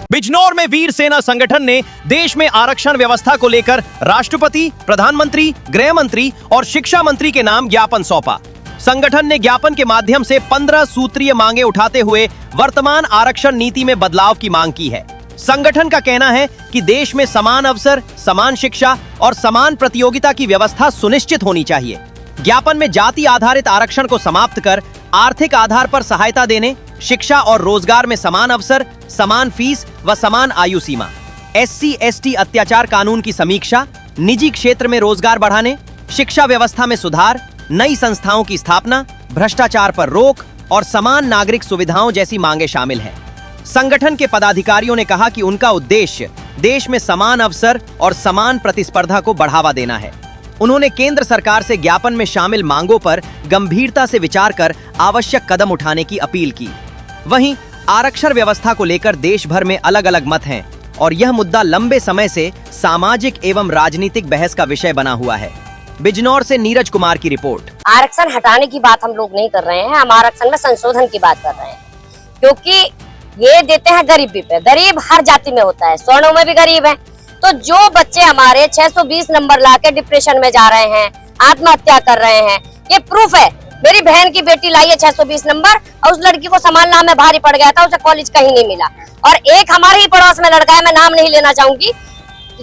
बिजनौर में वीर सेना संगठन ने देश में आरक्षण व्यवस्था को लेकर राष्ट्रपति, प्रधानमंत्री, गृह मंत्री और शिक्षा मंत्री के नाम ज्ञापन सौंपा। संगठन ने ज्ञापन के माध्यम से 15 सूत्रीय मांगे उठाते हुए वर्तमान आरक्षण नीति में बदलाव की मांग की है। संगठन का कहना है कि देश में समान अवसर, समान शिक्षा और समान प्रतियोगिता की व्यवस्था सुनिश्चित होनी चाहिए। ज्ञापन में जाति आधारित आरक्षण को समाप्त कर आर्थिक आधार पर सहायता देने, शिक्षा और रोजगार में समान अवसर, समान फीस व समान आयु सीमा, SC/ST अत्याचार कानून की समीक्षा, निजी क्षेत्र में रोजगार बढ़ाने, शिक्षा व्यवस्था में सुधार, नई संस्थाओं की स्थापना, भ्रष्टाचार पर रोक और समान नागरिक सुविधाओं जैसी मांगे शामिल हैं। संगठन के पदाधिकारियों ने कहा कि उनका उद्देश्य देश में समान अवसर और समान प्रतिस्पर्धा को बढ़ावा देना है। उन्होंने केंद्र सरकार से ज्ञापन में शामिल मांगों पर गंभीरता से विचार कर आवश्यक कदम उठाने की अपील की। वहीं आरक्षण व्यवस्था को लेकर देश भर में अलग अलग मत हैं और यह मुद्दा लंबे समय से सामाजिक एवं राजनीतिक बहस का विषय बना हुआ है। बिजनौर से नीरज कुमार की रिपोर्ट। आरक्षण हटाने की बात हम लोग नहीं कर रहे हैं, हम आरक्षण में संशोधन की बात कर रहे हैं, क्योंकि ये देते हैं गरीबी पे। गरीब हर जाति में होता है, स्वर्णों में भी गरीब है। तो जो बच्चे हमारे 620 नंबर लाके डिप्रेशन में जा रहे हैं, आत्महत्या कर रहे हैं, ये प्रूफ है। मेरी बहन की बेटी लाई है 620 नंबर और उस लड़की को संभालना हमें भारी पड़ गया था, उसे कॉलेज कहीं नहीं मिला। और एक हमारे ही पड़ोस में लड़का है, मैं नाम नहीं लेना चाहूंगी,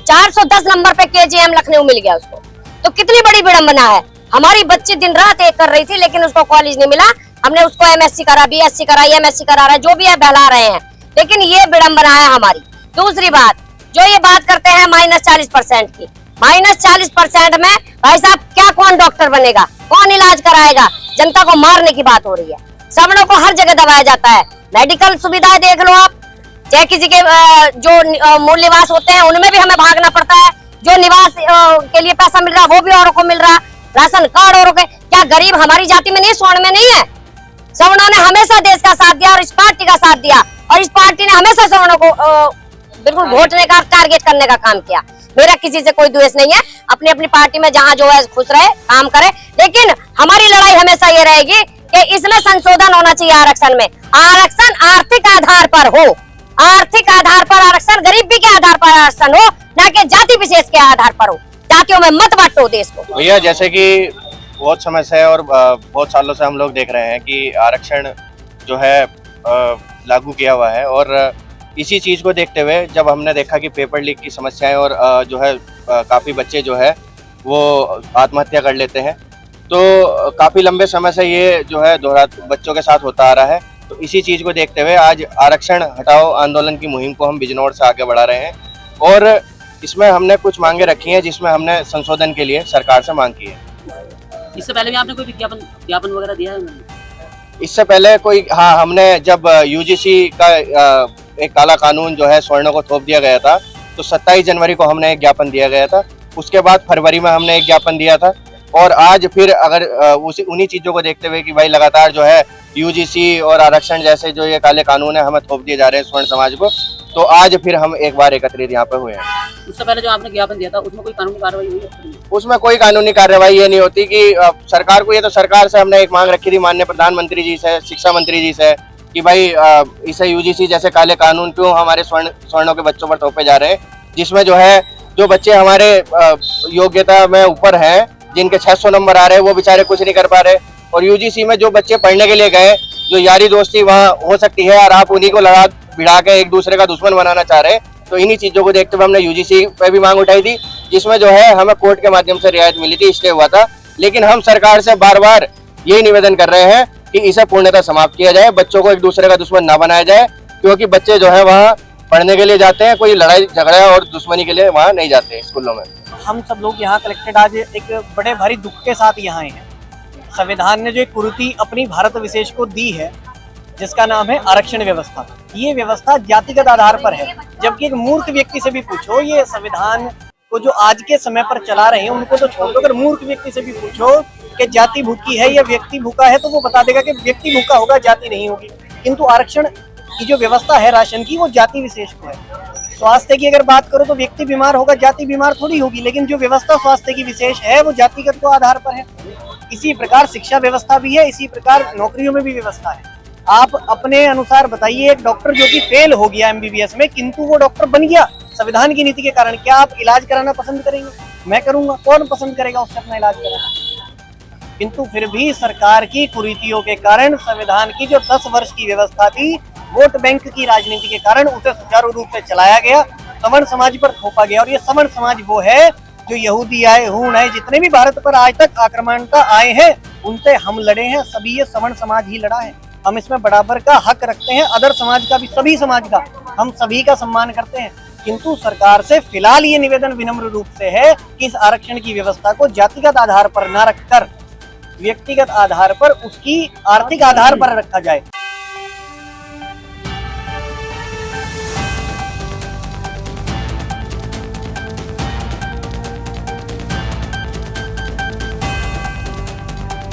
410 नंबर पे KGM लखनऊ मिल गया उसको। तो कितनी बड़ी विडंबना है। हमारी बच्ची दिन रात एक कर रही थी लेकिन उसको कॉलेज नहीं मिला। हमने उसको MSc करा, BSc करा, MSc करा रहा है, जो भी है बहला रहे हैं, लेकिन ये विडंबना है हमारी। दूसरी बात, जो ये बात करते हैं -40% की, -40% में भाई साहब क्या कौन डॉक्टर बनेगा, कौन इलाज कराएगा? जनता को मारने की बात हो रही है। सवर्णों को हर जगह दबाया जाता है। मेडिकल सुविधाएं देख लो आप, चाहे किसी के जो मूल निवास होते हैं उनमें भी हमें भागना पड़ता है। जो निवास के लिए पैसा मिल रहा वो भी औरों को मिल रहा, राशन कार्ड औरों के। क्या गरीब हमारी जाति में नहीं, स्वर्ण में नहीं है? सवर्णों ने हमेशा देश का साथ दिया और इस पार्टी का साथ दिया, और इस पार्टी ने हमेशा सवर्णों को बिल्कुल घोटने का, टारगेट करने का काम किया। मेरा किसी से कोई द्वेष नहीं है, अपनी अपनी पार्टी में जहां जो है खुश रहे, काम करे, लेकिन हमारी लड़ाई हमेशा ये रहेगी कि इसमें संशोधन होना चाहिए। आरक्षण में आरक्षण आर्थिक आधार पर हो, आर्थिक आधार पर आरक्षण, गरीबी के आधार पर आरक्षण हो, न कि जाति विशेष के आधार पर हो। जातियों में मत बांटो देश को। भैया जैसे कि बहुत समय से और बहुत सालों से हम लोग देख रहे हैं कि आरक्षण जो है लागू किया हुआ है, और इसी चीज़ को देखते हुए जब हमने देखा कि पेपर लीक की समस्याएं और जो है काफ़ी बच्चे जो है वो आत्महत्या कर लेते हैं, तो काफ़ी लंबे समय से ये जो है बच्चों के साथ होता आ रहा है। तो इसी चीज़ को देखते हुए आज आरक्षण हटाओ आंदोलन की मुहिम को हम बिजनौर से आगे बढ़ा रहे हैं, और इसमें हमने कुछ मांगे रखी हैं जिसमें हमने संशोधन के लिए सरकार से मांग की है। इससे पहले भी आपने कोई विज्ञापन वगैरह दिया है? इससे पहले कोई, हाँ, हमने जब UGC का एक काला कानून जो है स्वर्णों को थोप दिया गया था, तो 27 जनवरी को हमने एक ज्ञापन दिया गया था। उसके बाद फरवरी में हमने एक ज्ञापन दिया था, और आज फिर अगर उन्हीं चीज़ों को देखते हुए कि भाई लगातार जो है UGC और आरक्षण जैसे जो ये काले कानून है हमें थोप दिए जा रहे हैं स्वर्ण समाज को, तो आज फिर हम एक बार एकत्रित यहाँ पे हुए हैं। उससे पहले जो आपने ज्ञापन दिया था उसमें कोई कानूनी कार्रवाई हुई है? उसमें कोई कानूनी कार्रवाई ये नहीं होती कि सरकार को, ये तो सरकार से हमने एक मांग रखी थी माननीय प्रधानमंत्री जी से, शिक्षा मंत्री जी से, कि भाई इसे UGC जैसे काले कानून क्यों हमारे स्वर्णों के बच्चों पर थोपे जा रहे हैं, जिसमें जो है जो बच्चे हमारे योग्यता में ऊपर हैं, जिनके 600 नंबर आ रहे हैं, वो बेचारे कुछ नहीं कर पा रहे। और UGC में जो बच्चे पढ़ने के लिए गए, जो यारी दोस्ती वहाँ हो सकती है, और आप उन्हीं को लड़ा भिड़ा के एक दूसरे का दुश्मन बनाना चाह रहे हैं, तो इन्हीं चीज़ों को देखते हुए हमने UGC पे भी मांग उठाई थी, जिसमें जो है हमें कोर्ट के माध्यम से रियायत मिली थी, स्टे हुआ था। लेकिन हम सरकार से बार बार यही निवेदन कर रहे हैं कि इसे पूर्णतः समाप्त किया जाए, बच्चों को एक दूसरे का दुश्मन ना बनाया जाए, क्योंकि बच्चे जो है वहाँ पढ़ने के लिए जाते हैं, कोई लड़ाई झगड़ा और दुश्मनी के लिए वहाँ नहीं जाते स्कूलों में। हम सब लोग यहाँ कलेक्टेड आज एक बड़े भारी दुख के साथ यहाँ आए हैं। संविधान ने जो एक कुरीति अपनी भारत विशेष को दी है, जिसका नाम है आरक्षण व्यवस्था, ये व्यवस्था जातिगत आधार पर है। जबकि एक मूर्ख व्यक्ति से भी पूछो, ये संविधान को जो आज के समय पर चला रहे हैं उनको तो छोड़ दो, अगर मूर्ख व्यक्ति से भी पूछो कि जाति भूखी है या व्यक्ति भूखा है, तो वो बता देगा कि व्यक्ति भूखा होगा, जाति नहीं होगी। किंतु आरक्षण की जो व्यवस्था है राशन की, वो जाति विशेष को है। स्वास्थ्य की अगर बात करो तो व्यक्ति बीमार होगा, जाति बीमार थोड़ी होगी, लेकिन जो व्यवस्था स्वास्थ्य की विशेष है वो जातिगत को आधार पर है। इसी प्रकार शिक्षा व्यवस्था भी है, इसी प्रकार नौकरियों में भी व्यवस्था है। आप अपने अनुसार बताइए, एक डॉक्टर जो कि फेल हो गया एमबीबीएस में किंतु वो डॉक्टर बन गया संविधान की नीति के कारण, क्या आप इलाज कराना पसंद करेंगे? मैं करूंगा, कौन पसंद करेगा उससे अपना इलाज कराना? किंतु फिर भी सरकार की कुरीतियों के कारण संविधान की जो 10 वर्ष की व्यवस्था थी, वोट बैंक की राजनीति के कारण उसे सुचारू रूप से चलाया गया, सवर्ण समाज पर थोपा गया। और ये सवर्ण समाज वो है जो यहूदी आए, हूण आए, जितने भी भारत पर आज तक आक्रमणता आए हैं उनसे हम लड़े हैं, सभी ये सवर्ण समाज ही लड़ा है। हम इसमें बराबर का हक रखते हैं, अदर समाज का भी, सभी समाज का, हम सभी का सम्मान करते हैं। किंतु सरकार से फिलहाल ये निवेदन विनम्र रूप से है कि इस आरक्षण की व्यवस्था को जातिगत आधार पर न रखकर व्यक्तिगत आधार पर, उसकी आर्थिक आधार पर रखा जाए।